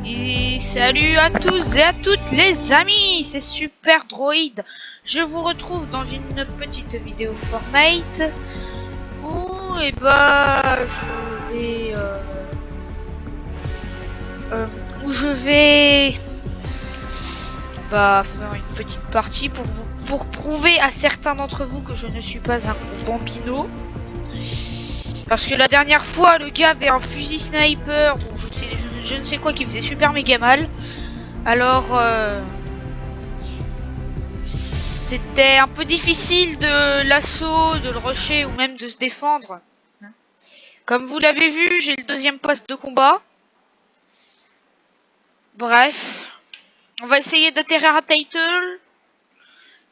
Et salut à tous et à toutes les amis, c'est Super Droid. Je vous retrouve dans une petite vidéo Fortnite où je vais faire une petite partie pour prouver à certains d'entre vous que je ne suis pas un bambino. Parce que la dernière fois, le gars avait un fusil sniper, bon, je ne sais quoi, qui faisait super méga mal. Alors, c'était un peu difficile de l'assaut, de le rusher ou même de se défendre. Comme vous l'avez vu, j'ai le deuxième poste de combat. Bref, on va essayer d'atterrir à Title.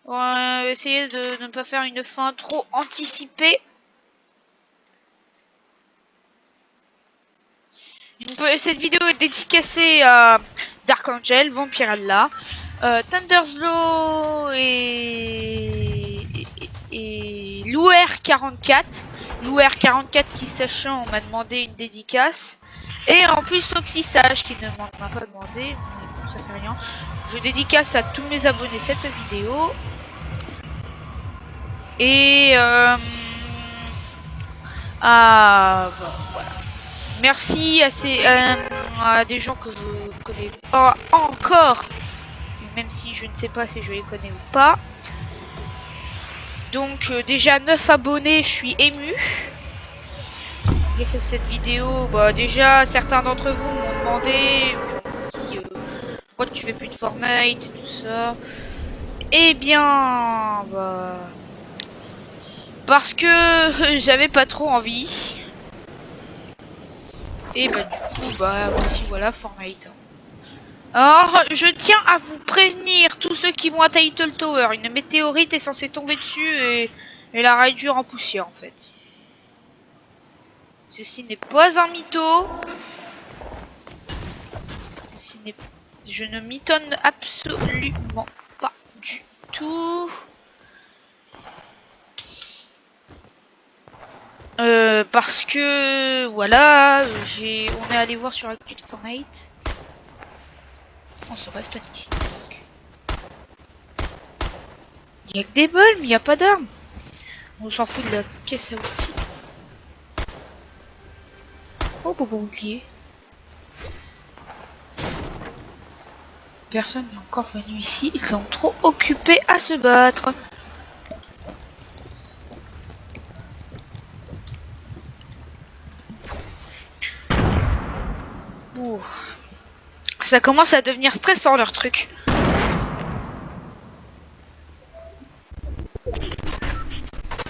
On va essayer de ne pas faire une fin trop anticipée. Cette vidéo est dédicacée à Dark Angel, Vampirella, Thunderslow et Louer44. Louer44 qui, sachant, m'a demandé une dédicace. Et en plus Oxysage qui ne m'a pas demandé, mais bon, ça fait rien. Je dédicace à tous mes abonnés cette vidéo. Et voilà. Merci à des gens que je connais pas encore, même si je ne sais pas si je les connais ou pas. Donc déjà 9 abonnés, je suis ému. J'ai fait cette vidéo, déjà certains d'entre vous m'ont demandé, je me dis pourquoi tu fais plus de Fortnite et tout ça. Eh bien, parce que j'avais pas trop envie. Et du coup, voici voilà Fortnite. Alors, je tiens à vous prévenir, tous ceux qui vont à Title Tower, une météorite est censée tomber dessus et la réduire en poussière en fait. Ceci n'est pas un mytho. Je ne m'étonne absolument pas du tout. Parce que voilà, on est allé voir sur l'actu de Fortnite. On se reste ici. Il y a que des balles, mais il n'y a pas d'armes. On s'en fout de la caisse à outils. Oh, bon bouclier. Personne n'est encore venu ici. Ils sont trop occupés à se battre. Ouh. Ça commence à devenir stressant leur truc.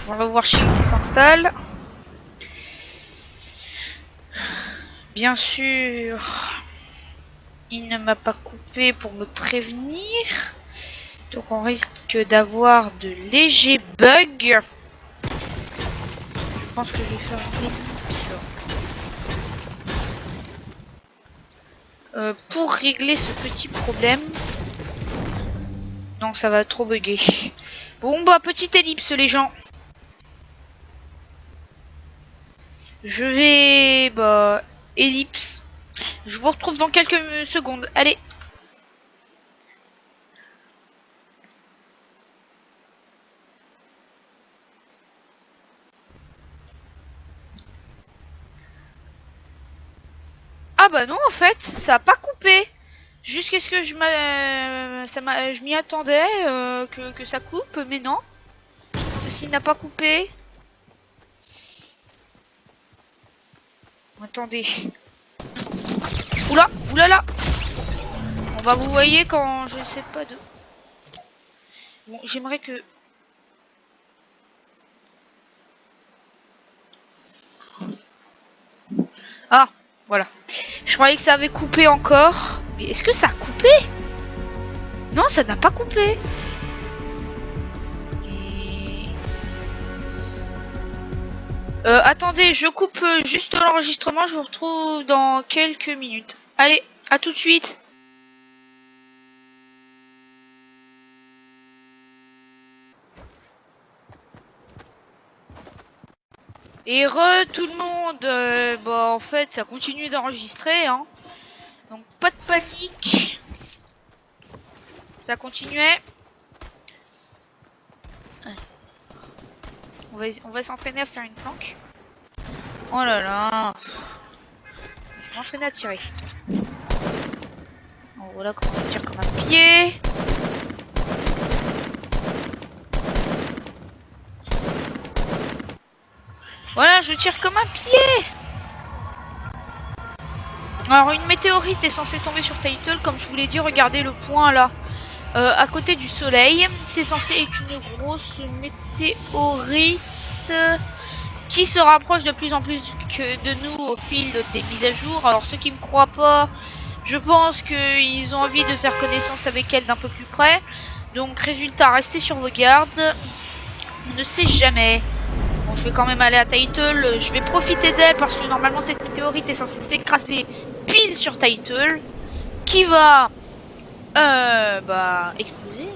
On va voir si il s'installe. Bien sûr, il ne m'a pas coupé pour me prévenir. Donc on risque d'avoir de légers bugs. Je pense que je vais faire une ellipse. Pour régler ce petit problème. Non, ça va trop bugger. Bon petite ellipse les gens. Je vais ellipse. Je vous retrouve dans quelques secondes. Allez. Ah bah non en fait, ça a pas coupé. Jusqu'à ce que je m'y attendais que ça coupe, mais non. Ceci n'a pas coupé. Attendez. Oula, oulala. On va vous voyez quand je sais pas de. Bon, j'aimerais que. Ah, voilà. Je croyais que ça avait coupé encore. Mais est-ce que ça a coupé? Non, ça n'a pas coupé. Attendez, je coupe juste l'enregistrement. Je vous retrouve dans quelques minutes. Allez, à tout de suite. Et tout le monde, en fait ça continue d'enregistrer hein. Donc pas de panique. Ça continuait. On va s'entraîner à faire une planque. Oh là là. Je vais m'entraîner à tirer. Bon, voilà comment je tire comme un pied. Voilà, je tire comme un pied. Alors une météorite est censée tomber sur Title, comme je vous l'ai dit, regardez le point là, à côté du soleil. C'est censé être une grosse météorite qui se rapproche de plus en plus de nous au fil des mises à jour. Alors ceux qui me croient pas, je pense qu'ils ont envie de faire connaissance avec elle d'un peu plus près. Donc résultat, restez sur vos gardes. On ne sait jamais. Bon, je vais quand même aller à Title. Je vais profiter d'elle parce que normalement cette météorite est censée s'écraser pile sur Title, qui va exploser.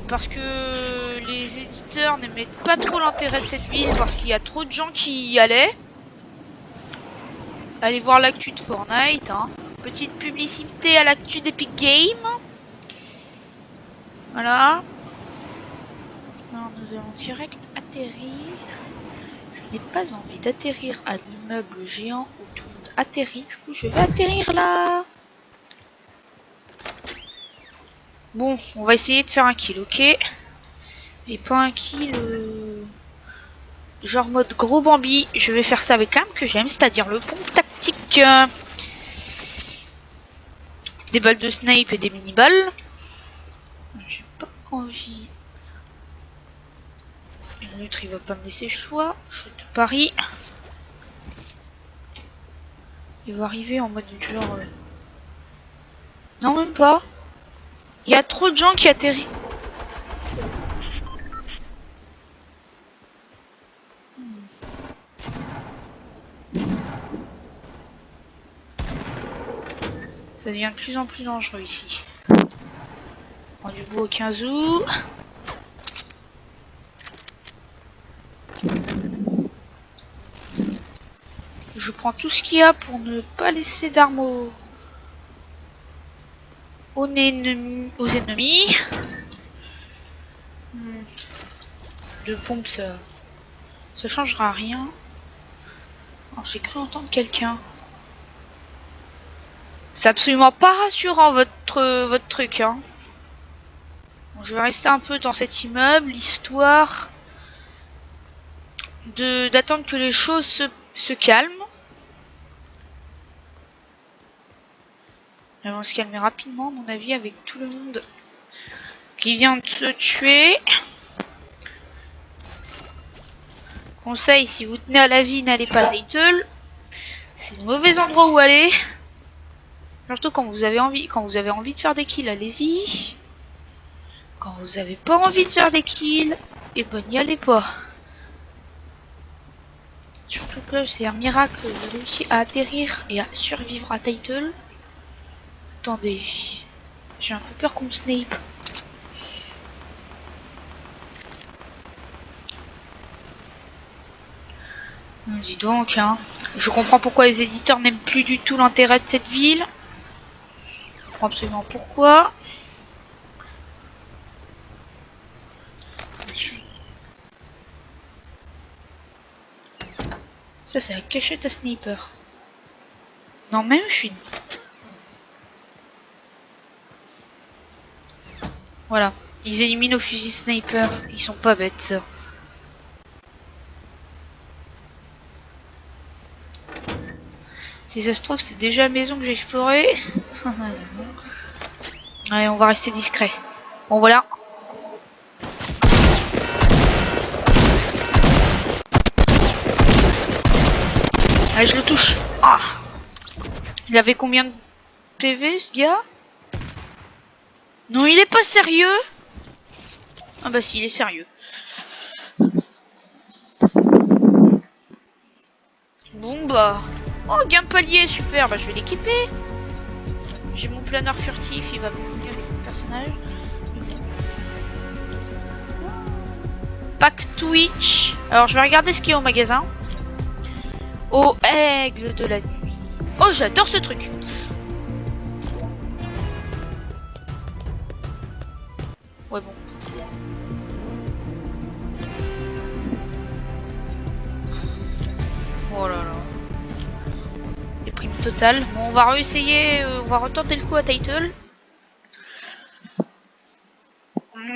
Parce que les éditeurs n'aimaient pas trop l'intérêt de cette ville parce qu'il y a trop de gens qui y allaient. Allez voir l'actu de Fortnite, hein. Petite publicité à l'actu d'Epic Games. Voilà. Alors nous allons direct atterrir. Je n'ai pas envie d'atterrir à l'immeuble géant où tout le monde atterrit. Du coup je vais atterrir là. Bon, on va essayer de faire un kill, ok? Et pas un kill genre mode gros Bambi. Je vais faire ça avec l'arme que j'aime, c'est-à-dire le pompe tactique. Des balles de snipe et des mini-balles. J'ai pas envie. L'autre il va pas me laisser le choix. Je te parie. Il va arriver en mode genre... Non, même pas. Il y a trop de gens qui atterrissent. Ça devient de plus en plus dangereux ici. Prends du bout au 15 août. Je prends tout ce qu'il y a pour ne pas laisser d'armes aux ennemis. De pompe, ça changera rien. J'ai cru entendre quelqu'un. C'est absolument pas rassurant votre truc, hein. Bon, je vais rester un peu dans cet immeuble, histoire d'attendre que les choses se calment. Elles vont se calmer rapidement, à mon avis, avec tout le monde qui vient de se tuer. Conseil, si vous tenez à la vie, n'allez pas à Title. C'est le mauvais endroit où aller. Surtout quand vous avez envie de faire des kills, allez-y. Quand vous avez pas envie de faire des kills, et ben n'y allez pas. Surtout que là, c'est un miracle de réussir à atterrir et à survivre à Title. Attendez, j'ai un peu peur qu'on me snipe. Dis donc, hein. Je comprends pourquoi les éditeurs n'aiment plus du tout l'intérêt de cette ville. Je comprends absolument pourquoi. Ça, c'est la cachette à sniper. Non, même je suis... Voilà. Ils éliminent au fusil sniper. Ils sont pas bêtes, ça. Si ça se trouve, c'est déjà la maison que j'ai explorée. Allez, on va rester discret. Bon, voilà. Allez, je le touche. Ah. Il avait combien de PV, ce gars? Non, il est pas sérieux. Ah bah si, il est sérieux. Bon bah... Oh, gain palier, super, bah je vais l'équiper. J'ai mon planeur furtif, il va beaucoup mieux avec mon personnage. Pack Twitch. Alors je vais regarder ce qu'il y a au magasin. Au aigle de la nuit. Oh, j'adore ce truc. Ouais, bon. Oh là là. Déprime totale. Bon, on va réessayer, on va retenter le coup à Title.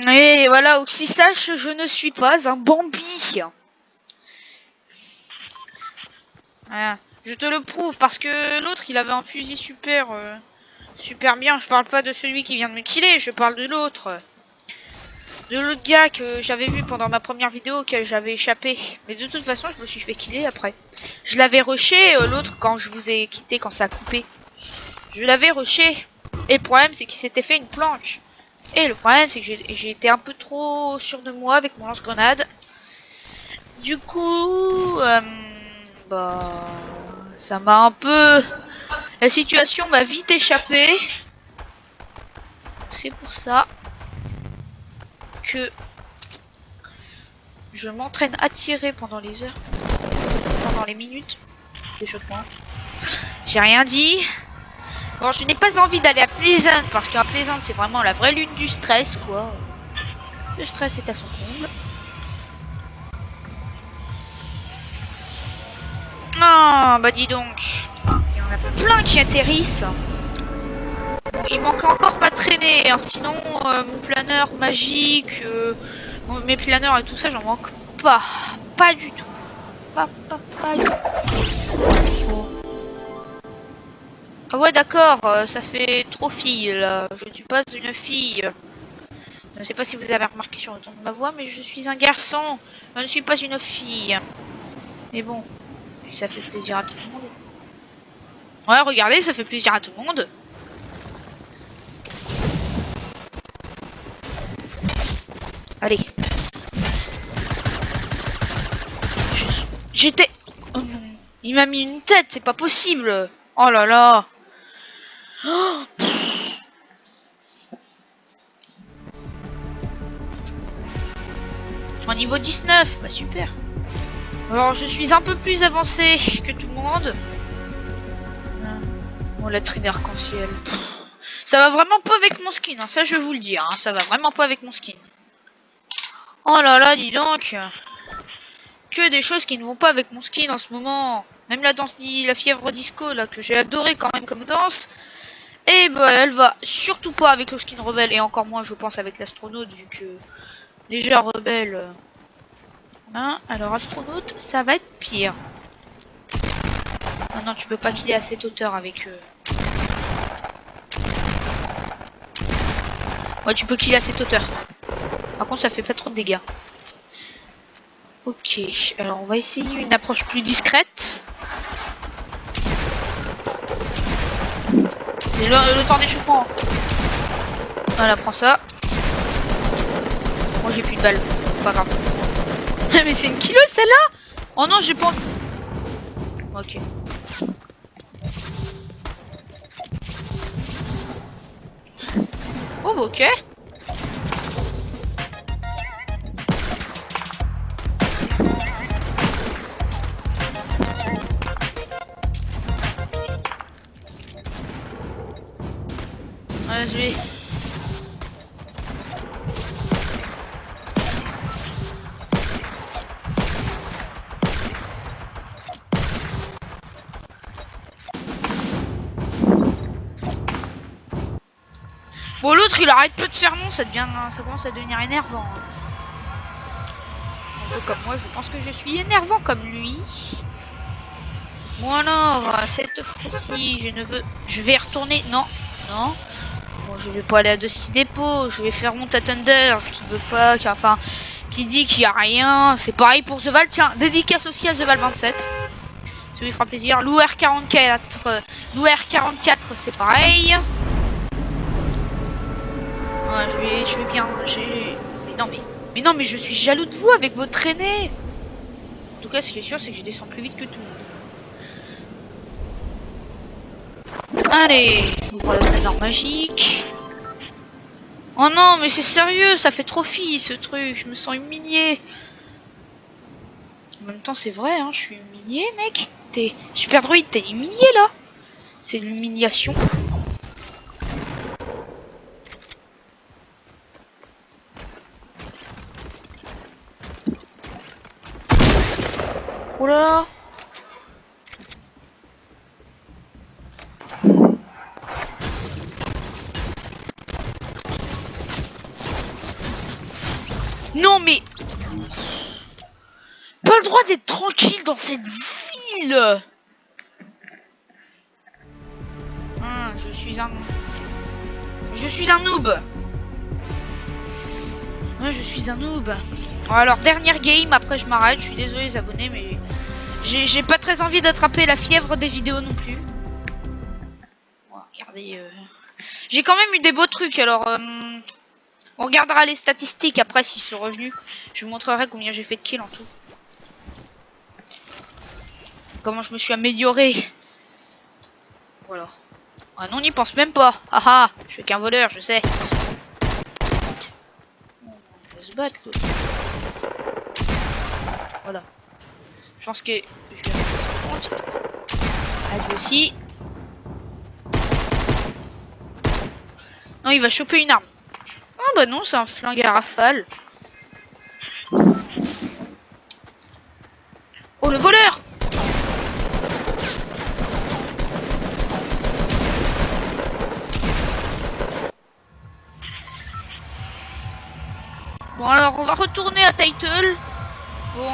Et voilà, aussi sache, je ne suis pas un Bambi. Voilà. Je te le prouve parce que l'autre il avait un fusil super super bien. Je parle pas de celui qui vient de me killer, je parle de l'autre. De l'autre gars que j'avais vu pendant ma première vidéo que j'avais échappé. Mais de toute façon je me suis fait killer après. Je l'avais rushé l'autre quand je vous ai quitté, quand ça a coupé. Je l'avais rushé. Et le problème c'est qu'il s'était fait une planche. Et le problème c'est que j'ai été un peu trop sûr de moi avec mon lance-grenade. Du coup, bah, ça m'a un peu... La situation m'a vite échappé. C'est pour ça que je m'entraîne à tirer pendant les heures, pendant les minutes d'échauffement. J'ai rien dit. Bon, je n'ai pas envie d'aller à Pleasant parce qu'à Pleasant c'est vraiment la vraie lune du stress, quoi. Le stress est à son comble. Ah, bah dis donc. Il y en a plein qui atterrissent. Bon, il manque encore pas traîner, hein. Sinon mon planeur magique, mes planeurs et tout ça, j'en manque pas. Pas du tout. Pas du tout. Ah ouais d'accord, ça fait trop fille là. Je ne suis pas une fille. Je ne sais pas si vous avez remarqué sur le ton de ma voix, mais je suis un garçon. Je ne suis pas une fille. Mais bon, ça fait plaisir à tout le monde. Ouais, regardez, ça fait plaisir à tout le monde. Allez. J'étais... Oh non. Il m'a mis une tête, c'est pas possible. Oh là là. Oh. En niveau 19, bah super. Alors je suis un peu plus avancé que tout le monde. Bon, la trine arc-en-ciel. Ça va vraiment pas avec mon skin, hein. Ça je vous le dis, hein. Ça va vraiment pas avec mon skin. Oh là là, dis donc. Que des choses qui ne vont pas avec mon skin en ce moment. Même la danse, la fièvre disco là, que j'ai adoré quand même comme danse. Et bah elle va surtout pas avec le skin rebelle. Et encore moins je pense avec l'astronaute vu que déjà rebelle. Hein, alors astronaute ça va être pire. Ah non tu peux pas killer à cette hauteur avec Ouais tu peux killer à cette hauteur. Par contre ça fait pas trop de dégâts. Ok, alors on va essayer une approche plus discrète. C'est le temps d'échauffement. Voilà, prends ça. Moi j'ai plus de balles, pas grave. Mais c'est une kilo celle-là. Oh non j'ai pas... Ok. Oh bah ok. Ouais, je vais... Bon l'autre il arrête pas de faire non, ça commence à devenir énervant. Un peu comme moi, je pense que je suis énervant comme lui. Bon alors, cette fois-ci, je vais retourner, non. Bon, je vais pas aller à Dusty Depot, je vais faire mon Thunder, ce qui veut pas, qui dit qu'il y a rien. C'est pareil pour The Val, tiens, dédicace aussi à The Val 27. Ça lui fera plaisir. Lou R44, c'est pareil. Ouais, je vais bien. Mais non, mais je suis jaloux de vous avec votre traînée. En tout cas, ce qui est sûr, c'est que je descends plus vite que tout le monde. Allez, ouvre le planeur magique. Oh non, mais c'est sérieux, ça fait trop fille ce truc. Je me sens humilié. En même temps, c'est vrai, hein, je suis humilié, mec. T'es Super Droid, t'es humilié là. C'est l'humiliation. Non mais... Pas le droit d'être tranquille dans cette ville. Je suis un noob. Ouais, je suis un noob. Alors, dernière game, après je m'arrête. Je suis désolé les abonnés, mais... J'ai pas très envie d'attraper la fièvre des vidéos non plus. Bon, regardez... J'ai quand même eu des beaux trucs, alors... On regardera les statistiques après s'ils sont revenus. Je vous montrerai combien j'ai fait de kills en tout. Comment je me suis amélioré. Voilà. Ah non, on n'y pense même pas. Haha, je suis qu'un voleur, je sais. On va se battre l'autre. Voilà. Je pense que je vais mettre son compte. Ah, lui aussi. Non, il va choper une arme. Ah bah non, c'est un flingue à rafale. Oh, le voleur! Bon alors, on va retourner à Title. Bon.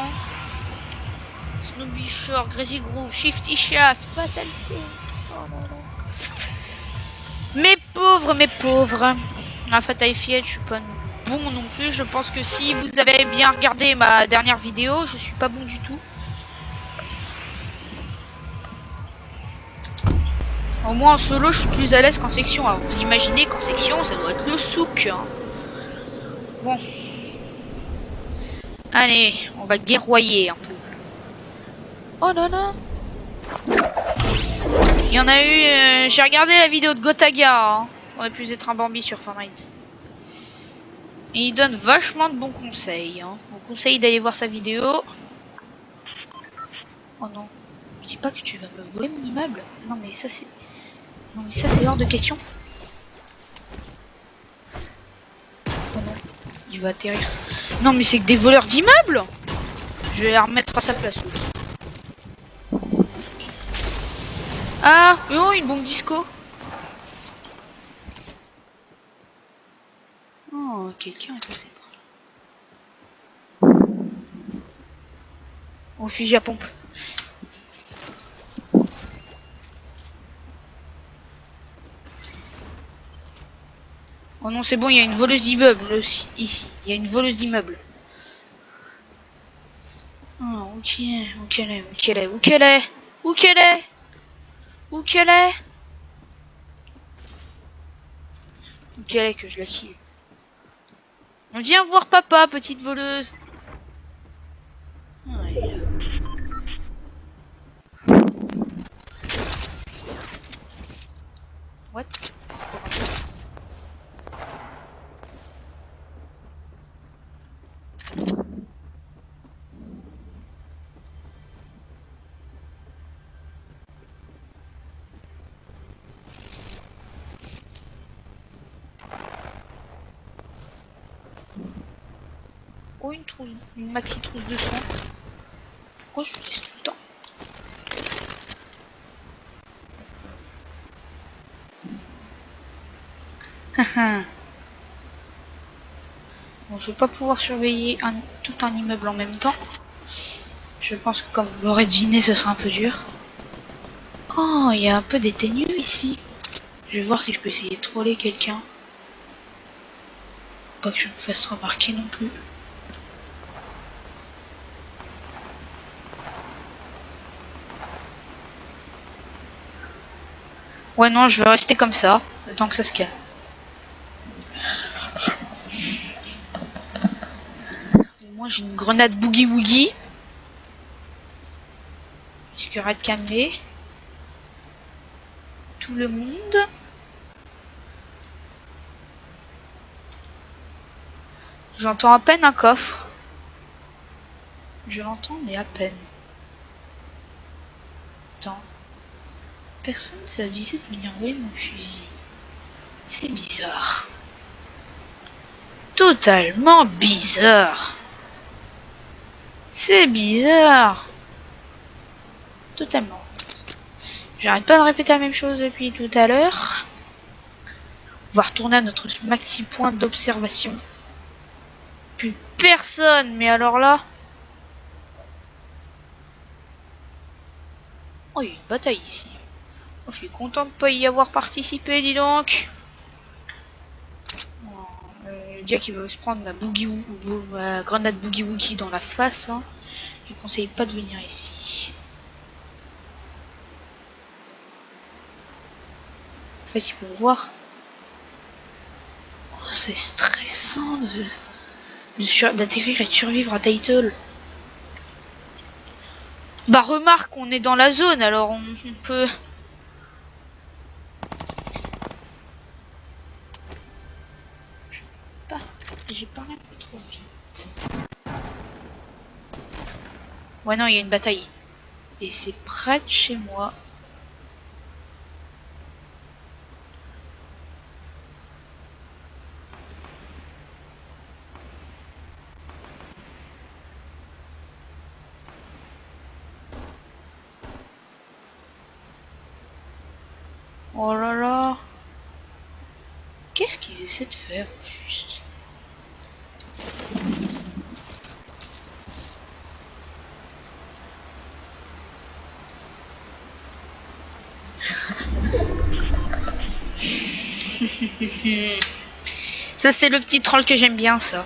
Snoopy Shore, Crazy Groove, Shifty Shaft, Battlefield. Oh non, non. Mes pauvres. À Fatal Field, je suis pas bon non plus. Je pense que si vous avez bien regardé ma dernière vidéo, je suis pas bon du tout. Au moins en solo, je suis plus à l'aise qu'en section. Alors vous imaginez qu'en section, ça doit être le souk. Hein. Bon. Allez, on va guerroyer un peu. Oh là là. Il y en a eu... j'ai regardé la vidéo de Gotaga. Hein. On aurait pu être un Bambi sur Fortnite. Et il donne vachement de bons conseils. Hein. On vous conseille d'aller voir sa vidéo. Oh non. Ne dis pas que tu vas me voler mon immeuble. Non mais ça c'est... Non mais ça c'est hors de question. Oh non. Il va atterrir. Non mais c'est que des voleurs d'immeubles. Je vais la remettre à sa place l'autre. Ah, oh, une bombe disco. Oh, quelqu'un est passé par là. Oh, fusil à pompe. Oh non, c'est bon, il y a une voleuse d'immeuble ici. Il y a une voleuse d'immeuble. Oh, où qu'elle est que je la kill. On vient voir papa, petite voleuse. Ah, elle est là. What? Oh, une trousse, une maxi trousse de soins. Pourquoi je laisse tout le temps? Bon, je vais pas pouvoir surveiller tout un immeuble en même temps. Je pense que comme vous l'aurez deviné, ce sera un peu dur. Oh, il y a un peu des ténus ici. Je vais voir si je peux essayer de troller quelqu'un. Pas que je me fasse remarquer non plus. Ouais, non, je vais rester comme ça, le temps que ça se calme. Moi, j'ai une grenade boogie woogie. Risquerait de calmer tout le monde. J'entends à peine un coffre. Je l'entends, mais à peine. Attends. Personne ne s'est avisé de venir voler mon fusil. C'est bizarre. Totalement bizarre. C'est bizarre. Totalement. J'arrête pas de répéter la même chose depuis tout à l'heure. On va retourner à notre maxi point d'observation. plus personne, mais alors là... Oh, il y a une bataille ici. Oh, je suis content de pas y avoir participé, dis donc. Oh, le gars qui veut se prendre ma grenade boogie woogie dans la face, hein, je conseille pas de venir ici. En fait, il faut voir. Oh, c'est stressant d'atterrir et de survivre à Title. Bah remarque, on est dans la zone, alors on peut... J'ai parlé un peu trop vite. Ouais non, il y a une bataille. Et c'est près de chez moi. Oh là là. Qu'est-ce qu'ils essaient de faire, juste? Ça c'est le petit troll que j'aime bien, ça.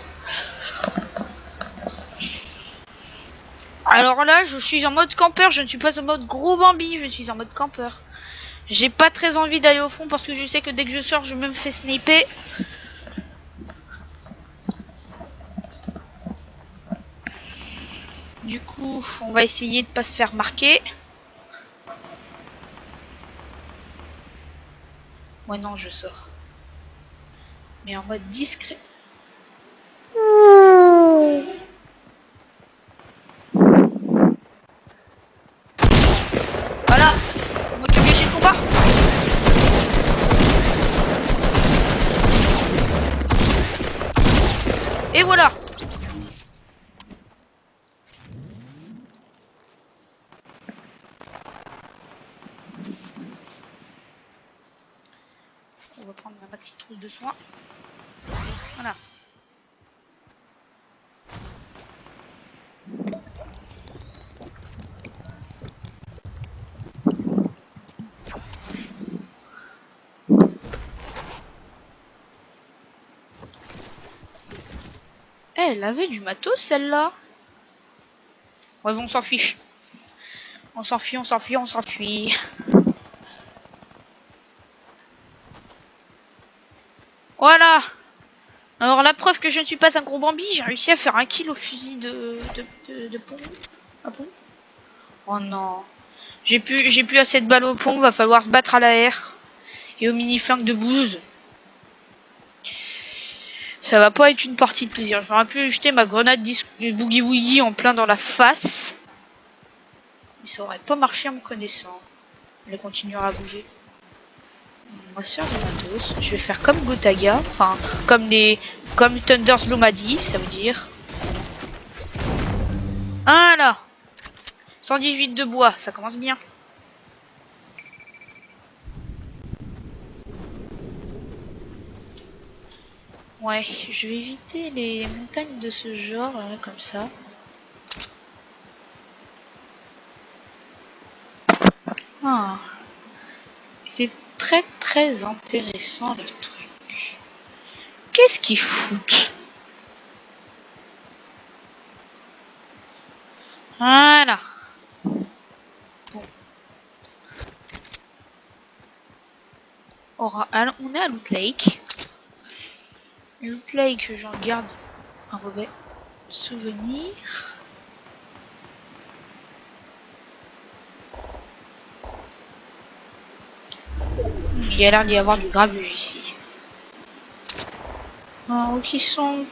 Alors là, je suis en mode campeur, je ne suis pas en mode gros Bambi, je suis en mode campeur. J'ai pas très envie d'aller au fond parce que je sais que dès que je sors, je me fais sniper. Du coup, on va essayer de pas se faire marquer. Ouais non, je sors. Mais en mode discret. Voilà, c'est moi qui ai gagné le combat. Et voilà. On va prendre ma maxi trousse de soins. Voilà. Eh, elle avait du matos celle-là. Ouais bon, on s'en fiche. On s'enfuit, on s'enfuit, on s'enfuit. Voilà. Alors la preuve que je ne suis pas un gros Bambi, j'ai réussi à faire un kill au fusil de pompe. Ah bon? Oh non. J'ai plus assez de balles au pont, va falloir se battre à la R. Et au mini flingue de bouse. Ça va pas être une partie de plaisir. J'aurais pu jeter ma grenade boogie woogie en plein dans la face. Mais ça aurait pas marché en me connaissant. Elle continuera à bouger. On va se faire du matos. Je vais faire comme Gotaga. Enfin, comme Thunderslow m'a dit, ça veut dire. Voilà. 118 de bois, ça commence bien. Ouais, je vais éviter les montagnes de ce genre, là, comme ça. Ah. C'est très très intéressant le truc. Qu'est-ce qu'ils foutent? Voilà. Bon. Alors, on est à Loot Lake. Loot Lake, j'en garde un mauvais souvenir. Il y a l'air d'y avoir du grabuge ici. Oh, où qu'ils sont?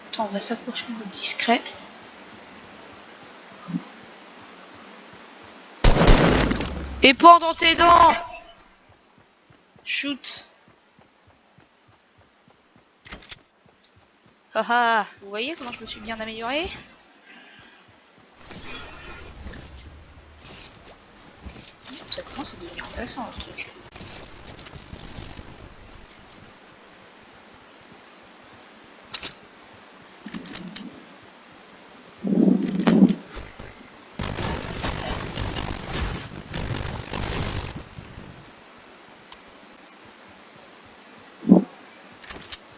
Attends, on va s'approcher en mode discret. Et pendant tes dents! Shoot! Haha, vous voyez comment je me suis bien amélioré? Ça commence à devenir intéressant le truc.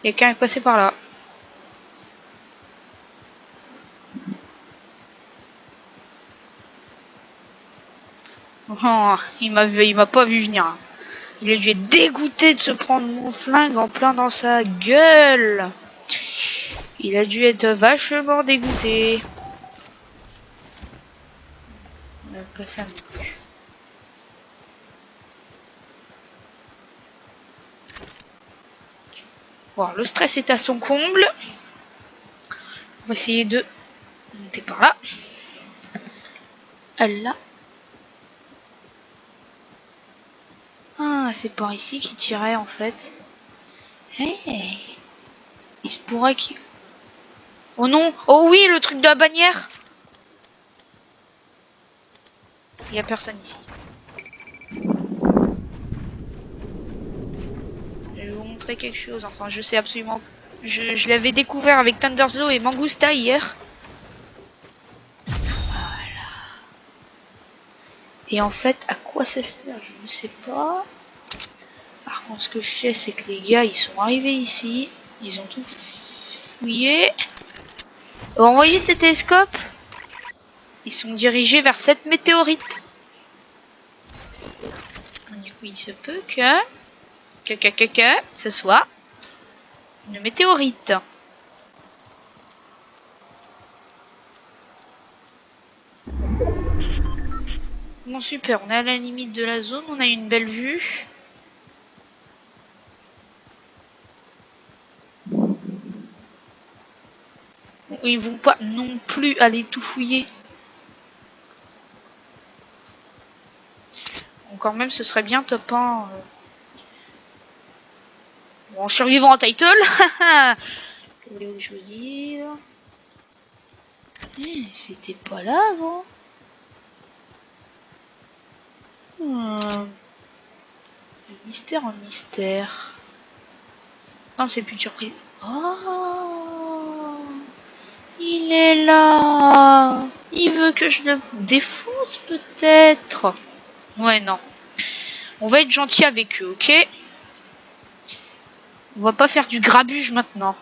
Quelqu'un est passé par là. Oh, il m'a pas vu venir. Il a dû être dégoûté de se prendre mon flingue en plein dans sa gueule. Il a dû être vachement dégoûté. Pas ça non plus. Bon, le stress est à son comble. On va essayer de monter par là. Là. Ah, c'est par ici qu'il tirait en fait. Hey. Il se pourrait qu'il... Oh non! Oh oui, le truc de la bannière! Il y a personne ici. Je vais vous montrer quelque chose. Enfin, je sais absolument... Je l'avais découvert avec Thunderslow et Mangousta hier. Voilà. Et en fait, à quoi ça sert? Je ne sais pas. Par contre, ce que je sais, c'est que les gars, ils sont arrivés ici. Ils ont tout fouillé. Vous voyez ces télescopes? Ils sont dirigés vers cette météorite. Du coup, il se peut que ce soit une météorite. Bon, super, on est à la limite de la zone, on a une belle vue. Bon, ils vont pas non plus aller tout fouiller. Bon, quand même, ce serait bien top 1. Bon, survivant en title. Que voulez-vous que je vous dise? C'était pas là avant. Le mystère en mystère. Non, c'est plus de surprise. Oh, il est là. Il veut que je le défonce peut-être. Ouais, non. On va être gentil avec eux, ok? On va pas faire du grabuge maintenant.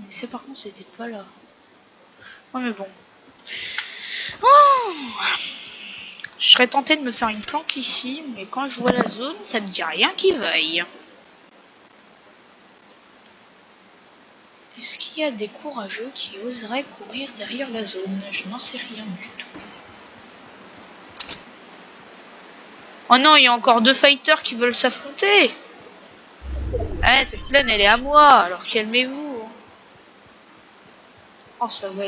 C'est par contre, c'était pas là. Ouais, mais bon. Oh, je serais tenté de me faire une planque ici, mais quand je vois la zone, ça me dit rien qui vaille. Est-ce qu'il y a des courageux qui oseraient courir derrière la zone? Je n'en sais rien du tout. Oh non, il y a encore 2 fighters qui veulent s'affronter. Eh, cette plaine, elle est à moi, alors calmez-vous. Oh, ça va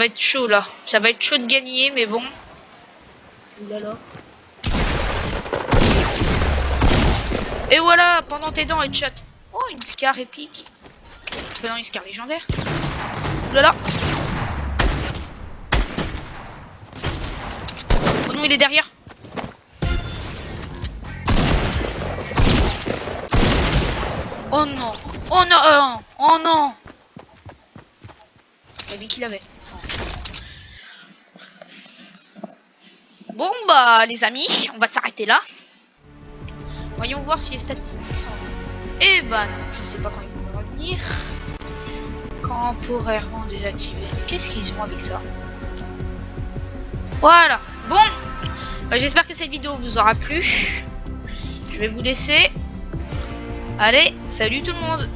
être chaud là. Ça va être chaud de gagner, mais bon. Oulala. Et voilà, pendant tes dents, headshot. Oh, une scar épique. Enfin, non, une scar légendaire. Oulala. Oh non, il est derrière. Oh non. Oh non. Oh non. C'est lui qui l'avait. Bon bah les amis, on va s'arrêter là. Voyons voir si les statistiques sont... Eh bah non, je sais pas quand ils vont revenir. Temporairement désactivé. Qu'est-ce qu'ils ont avec ça? Voilà. Bon, bah, j'espère que cette vidéo vous aura plu. Je vais vous laisser. Allez, salut tout le monde.